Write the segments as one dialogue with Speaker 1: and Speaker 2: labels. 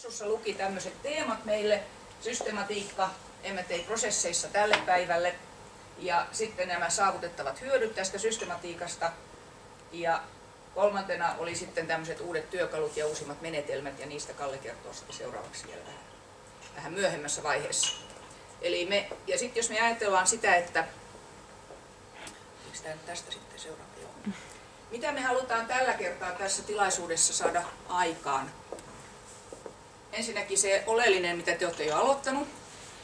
Speaker 1: Kutsussa luki tämmöiset teemat meille, systematiikka M&A-prosesseissa tälle päivälle ja sitten nämä saavutettavat hyödyt tästä systematiikasta. Ja kolmantena oli sitten tämmöiset uudet työkalut ja uusimmat menetelmät, ja niistä Kalle kertoo sitten seuraavaksi vielä vähän myöhemmässä vaiheessa. Ja sitten jos me ajatellaan sitä, että tästä sitten seuraava, mitä me halutaan tällä kertaa tässä tilaisuudessa saada aikaan. Ensinnäkin se oleellinen, mitä te olette jo aloittanut.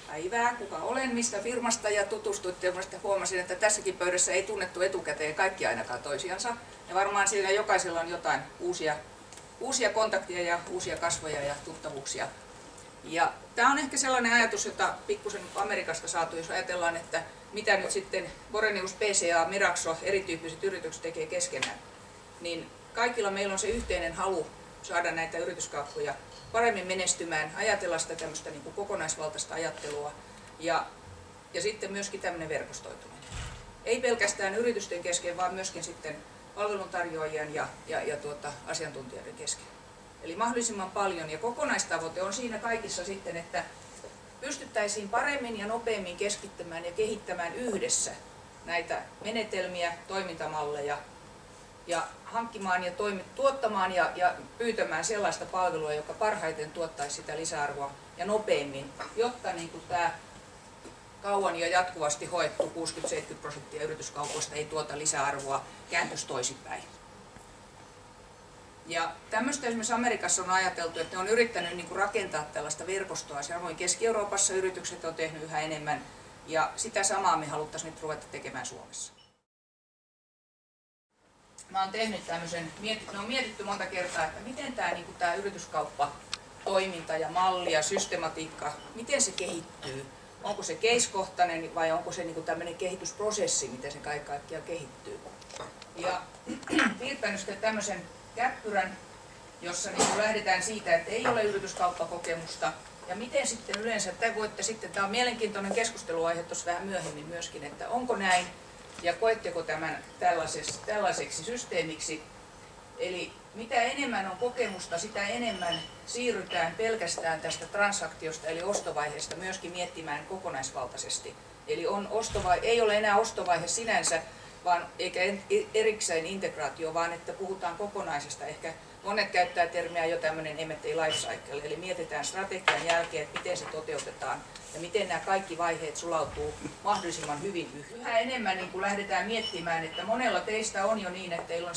Speaker 1: Päivää, kuka olen, mistä firmasta, ja tutustuitte, ja huomasin, että tässäkin pöydässä ei tunnettu etukäteen kaikki ainakaan toisiansa. Ja varmaan siinä jokaisella on jotain uusia kontakteja ja uusia kasvoja ja tuttavuuksia. Ja tämä on ehkä sellainen ajatus, jota pikkusen Amerikasta saatu, jos ajatellaan, että mitä nyt sitten Borenius, PCA, Miraxo, erityyppiset yritykset tekee keskenään. Niin kaikilla meillä on se yhteinen halu saada näitä yrityskauppoja paremmin menestymään, ajatella sitä tämmöistä niin kuin kokonaisvaltaista ajattelua ja sitten myöskin tämmöinen verkostoituminen. Ei pelkästään yritysten kesken, vaan myöskin sitten palveluntarjoajien ja asiantuntijoiden kesken. Eli mahdollisimman paljon, ja kokonaistavoite on siinä kaikissa sitten, että pystyttäisiin paremmin ja nopeammin keskittämään ja kehittämään yhdessä näitä menetelmiä, toimintamalleja ja hankkimaan ja tuottamaan ja pyytämään sellaista palvelua, joka parhaiten tuottaisi sitä lisäarvoa ja nopeammin, jotta niin kuin tämä kauan ja jatkuvasti hoettu 60-70% yrityskaupoista ei tuota lisäarvoa, kääntyisi toisinpäin. Ja tämmöistä esimerkiksi Amerikassa on ajateltu, että ne on yrittänyt niin kuin rakentaa tällaista verkostoa. Samoin Keski-Euroopassa yritykset on tehnyt yhä enemmän, ja sitä samaa me haluttaisiin nyt ruveta tekemään Suomessa. Mä oon tehnyt tämmöisen, me on mietitty monta kertaa, että miten tämä yrityskauppa, toiminta ja malli ja systematiikka, miten se kehittyy. Onko se case-kohtainen vai onko se tämmöinen kehitysprosessi, miten se kaikkiaan kehittyy. Ja piirtänyt sitten tämmöisen käppyrän, jossa lähdetään siitä, että ei ole yrityskauppakokemusta. Ja miten sitten yleensä, tämä on mielenkiintoinen keskusteluaihe tuossa vähän myöhemmin myöskin, että onko näin ja koetteko tämän tällaiseksi systeemiksi. Eli mitä enemmän on kokemusta, sitä enemmän siirrytään pelkästään tästä transaktiosta eli ostovaiheesta myöskin miettimään kokonaisvaltaisesti. Eli ei ole enää ostovaihe sinänsä, eikä erikseen integraatio, vaan että puhutaan kokonaisesta. Ehkä monet käyttää termiä jo tämmöinen M&A life cycle, eli mietitään strategian jälkeen, että miten se toteutetaan ja miten nämä kaikki vaiheet sulautuu mahdollisimman hyvin yhteen. Yhä enemmän niin kun lähdetään miettimään, että monella teistä on jo niin, että teillä on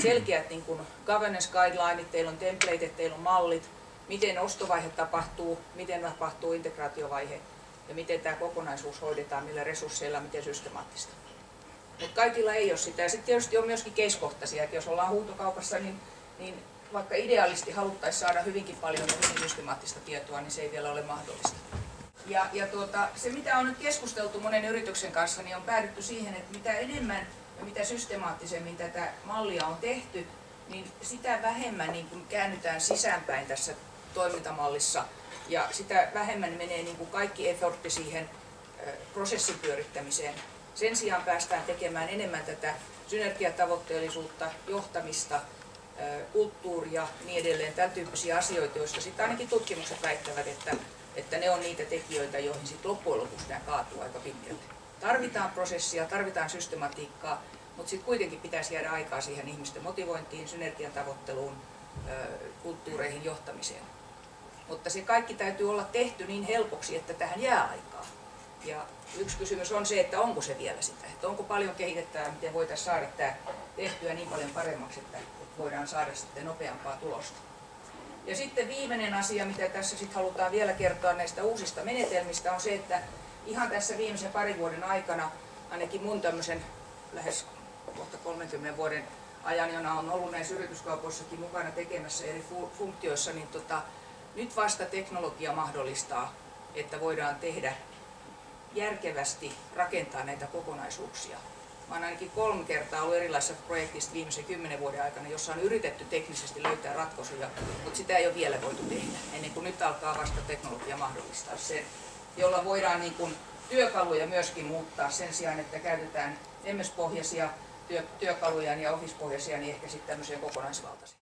Speaker 1: selkeät niin kun governance guidelineit, teillä on templateit, teillä on mallit, miten ostovaihe tapahtuu, miten tapahtuu integraatiovaihe ja miten tämä kokonaisuus hoidetaan, millä resursseilla, miten systemaattista. Mutta kaikilla ei ole sitä. Ja sitten tietysti on myöskin case-kohtaisia, että jos ollaan huutokaupassa, niin vaikka ideaalisti haluttaisiin saada hyvinkin paljon ja hyvin systemaattista tietoa, niin se ei vielä ole mahdollista. Ja se, mitä on nyt keskusteltu monen yrityksen kanssa, niin on päädytty siihen, että mitä enemmän ja mitä systemaattisemmin tätä mallia on tehty, niin sitä vähemmän niin kun käännytään sisäänpäin tässä toimintamallissa. Ja sitä vähemmän menee niin kun kaikki effortti siihen prosessin pyörittämiseen. Sen sijaan päästään tekemään enemmän tätä synergiatavoitteellisuutta, johtamista, kulttuuria ja niin edelleen, tämän tyyppisiä asioita, joista sitten ainakin tutkimukset väittävät, että ne on niitä tekijöitä, joihin sitten loppujen lopuksi nämä kaatuu aika pitkälti. Tarvitaan prosessia, tarvitaan systematiikkaa, mutta sitten kuitenkin pitäisi jäädä aikaa siihen ihmisten motivointiin, synergiatavoitteluun, kulttuureihin, johtamiseen. Mutta se kaikki täytyy olla tehty niin helpoksi, että tähän jää aikaa. Ja yksi kysymys on se, että onko se vielä sitä, että onko paljon kehitettävää, miten voitaisiin saada tämä tehtyä niin paljon paremmaksi, että voidaan saada sitten nopeampaa tulosta. Ja sitten viimeinen asia, mitä tässä sitten halutaan vielä kertoa näistä uusista menetelmistä, on se, että ihan tässä viimeisen parin vuoden aikana, ainakin mun tämmöisen lähes kohta 30 vuoden ajan, jona on ollut näissä yrityskaupoissakin mukana tekemässä eri funktioissa, niin nyt vasta teknologia mahdollistaa, että voidaan tehdä järkevästi rakentaa näitä kokonaisuuksia. Mä olen ainakin 3 kertaa ollut erilaisissa projekteissa viimeisen 10 vuoden aikana, jossa on yritetty teknisesti löytää ratkaisuja, mutta sitä ei ole vielä voitu tehdä, ennen kuin nyt alkaa vasta teknologia mahdollistaa sen, jolla voidaan niin kuin työkaluja myöskin muuttaa sen sijaan, että käytetään MS-pohjaisia työkaluja ja Office-pohjaisia, niin ehkä sitten tämmöisiä kokonaisvaltaisia.